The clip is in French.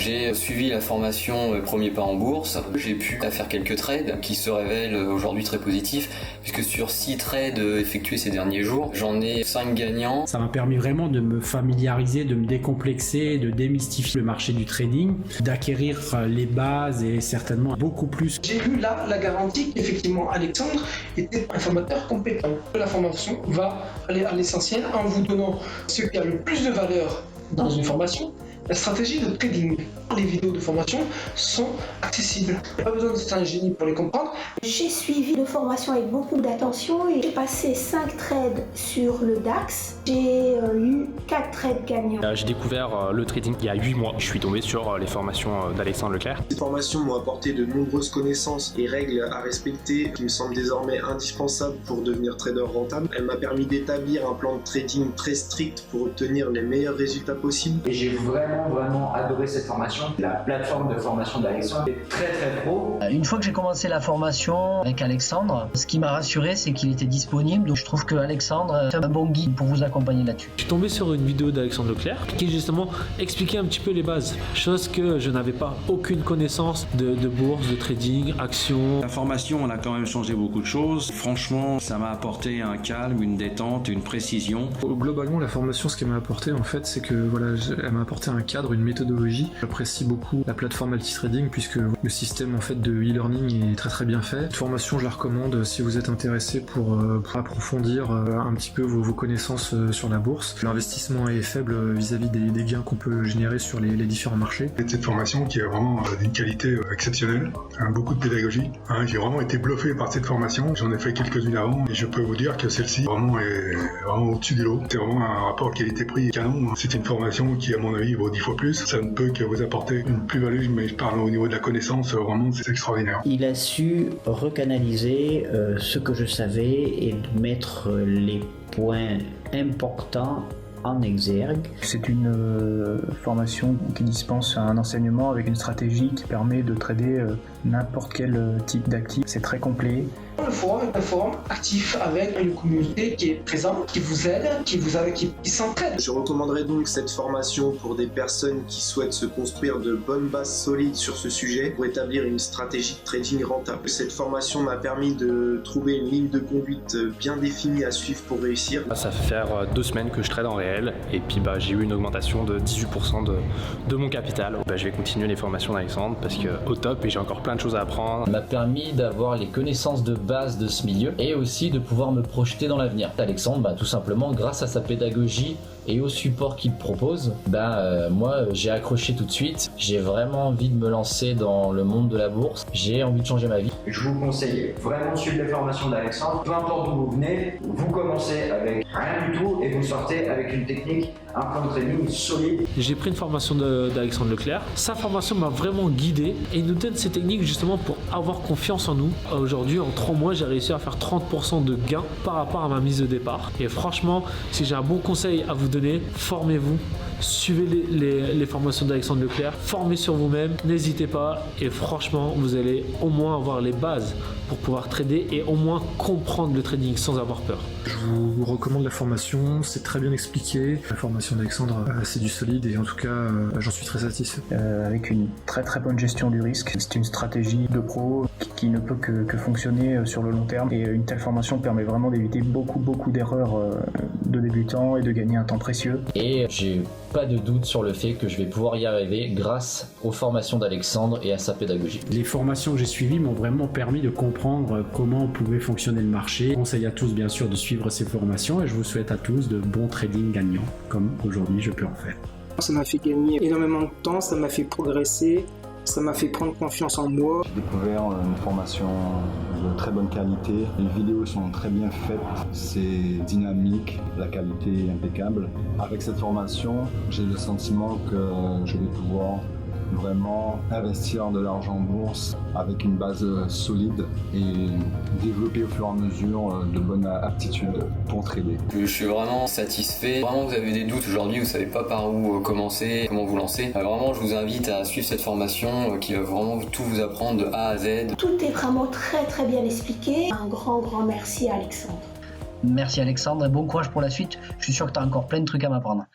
J'ai suivi la formation Premier pas en bourse. J'ai pu faire quelques trades qui se révèlent aujourd'hui très positifs, puisque sur 6 trades effectués ces derniers jours, j'en ai 5 gagnants. Ça m'a permis vraiment de me familiariser, de me décomplexer, de démystifier le marché du trading, d'acquérir les bases et certainement beaucoup plus. J'ai eu là la garantie qu'effectivement Alexandre était un formateur compétent. La formation va aller à l'essentiel en vous donnant ce qui a le plus de valeur dans une formation, la stratégie de trading. Les vidéos de formation sont accessibles. Il n'y a pas besoin d'être un génie pour les comprendre. J'ai suivi une formation avec beaucoup d'attention et j'ai passé 5 trades sur le DAX. J'ai eu 4 trades gagnants. J'ai découvert le trading il y a 8 mois. Je suis tombé sur les formations d'Alexandre Leclerc. Ces formations m'ont apporté de nombreuses connaissances et règles à respecter qui me semblent désormais indispensables pour devenir trader rentable. Elle m'a permis d'établir un plan de trading très strict pour obtenir les meilleurs résultats possibles. Et j'ai vraiment adoré cette formation. La plateforme de formation d'Alexandre est très pro. Une fois que j'ai commencé la formation avec Alexandre, ce qui m'a rassuré, c'est qu'il était disponible. Donc je trouve que Alexandre est un bon guide pour vous accompagner là-dessus. Je suis tombé sur une vidéo d'Alexandre Leclerc qui justement expliquait un petit peu les bases, chose que je n'avais pas aucune connaissance de bourse, de trading, actions. La formation, on a quand même changé beaucoup de choses. Franchement, ça m'a apporté un calme, une détente, une précision. Globalement, la formation, ce qu'elle m'a apporté en fait, c'est que voilà, elle m'a apporté un cadre, une méthodologie. J'apprécie beaucoup la plateforme Altitrading puisque le système en fait de e-learning est très bien fait. Cette formation, je la recommande si vous êtes intéressé pour approfondir un petit peu vos connaissances sur la bourse. L'investissement est faible vis-à-vis des gains qu'on peut générer sur les différents marchés. Cette formation qui est vraiment d'une qualité exceptionnelle, beaucoup de pédagogie. J'ai vraiment été bluffé par cette formation. J'en ai fait quelques-unes avant et je peux vous dire que celle-ci vraiment est vraiment au-dessus du lot. C'est vraiment un rapport qualité-prix canon. C'est une formation qui, à mon avis, vaut 10 fois plus. Ça ne peut que vous apporter une plus-value, mais je parle au niveau de la connaissance, vraiment c'est extraordinaire. Il a su recanaliser ce que je savais et mettre les points importants en exergue. C'est une formation qui dispense un enseignement avec une stratégie qui permet de trader n'importe quel type d'actif. C'est très complet. Le forum est un forum actif avec une communauté qui est présente, qui vous aide, qui s'entraide. Je recommanderais donc cette formation pour des personnes qui souhaitent se construire de bonnes bases solides sur ce sujet pour établir une stratégie de trading rentable. Cette formation m'a permis de trouver une ligne de conduite bien définie à suivre pour réussir. Ça fait faire 2 semaines que je trade en réel et puis j'ai eu une augmentation de 18% de mon capital. Je vais continuer les formations d'Alexandre parce que au top et j'ai encore plein de choses à apprendre. Ça m'a permis d'avoir les connaissances de base de ce milieu et aussi de pouvoir me projeter dans l'avenir. Alexandre, tout simplement grâce à sa pédagogie et au support qu'il propose, moi j'ai accroché tout de suite. J'ai vraiment envie de me lancer dans le monde de la bourse. J'ai envie de changer ma vie. Je vous conseille vraiment de suivre les formations d'Alexandre. Peu importe d'où vous venez, vous commencez avec rien du tout et vous sortez avec une technique, un plan de trading solide. J'ai pris une formation d'Alexandre Leclerc. Sa formation m'a vraiment guidé et il nous donne ces techniques justement pour avoir confiance en nous. Aujourd'hui, en 3 mois, j'ai réussi à faire 30% de gains par rapport à ma mise de départ. Et franchement, si j'ai un bon conseil à vous donner, formez-vous, suivez les formations d'Alexandre Leclerc, formez sur vous-même, n'hésitez pas et franchement, vous allez au moins avoir les bases pour pouvoir trader et au moins comprendre le trading sans avoir peur. Je vous recommande la formation, c'est très bien expliqué. La formation d'Alexandre, c'est du solide et en tout cas, j'en suis très satisfait. Avec une très bonne gestion du risque. C'est une stratégie de pro qui ne peut que fonctionner sur le long terme et une telle formation permet vraiment d'éviter beaucoup d'erreurs de débutants et de gagner un temps précieux. Et j'ai pas de doute sur le fait que je vais pouvoir y arriver grâce aux formations d'Alexandre et à sa pédagogie. Les formations que j'ai suivies m'ont vraiment permis de comprendre comment pouvait fonctionner le marché. Je conseille à tous bien sûr de suivre ces formations et je vous souhaite à tous de bons trading gagnants comme aujourd'hui je peux en faire. Ça m'a fait gagner énormément de temps, ça m'a fait progresser. Ça m'a fait prendre confiance en moi. J'ai découvert une formation de très bonne qualité. Les vidéos sont très bien faites, c'est dynamique, la qualité est impeccable. Avec cette formation, j'ai le sentiment que je vais pouvoir vraiment investir de l'argent en bourse avec une base solide et développer au fur et à mesure de bonnes aptitudes pour trader. Je suis vraiment satisfait. Vraiment, vous avez des doutes aujourd'hui, vous savez pas par où commencer, comment vous lancer. Vraiment, je vous invite à suivre cette formation qui va vraiment tout vous apprendre de A à Z. Tout est vraiment très bien expliqué. Un grand merci à Alexandre. Merci Alexandre et bon courage pour la suite. Je suis sûr que tu as encore plein de trucs à m'apprendre.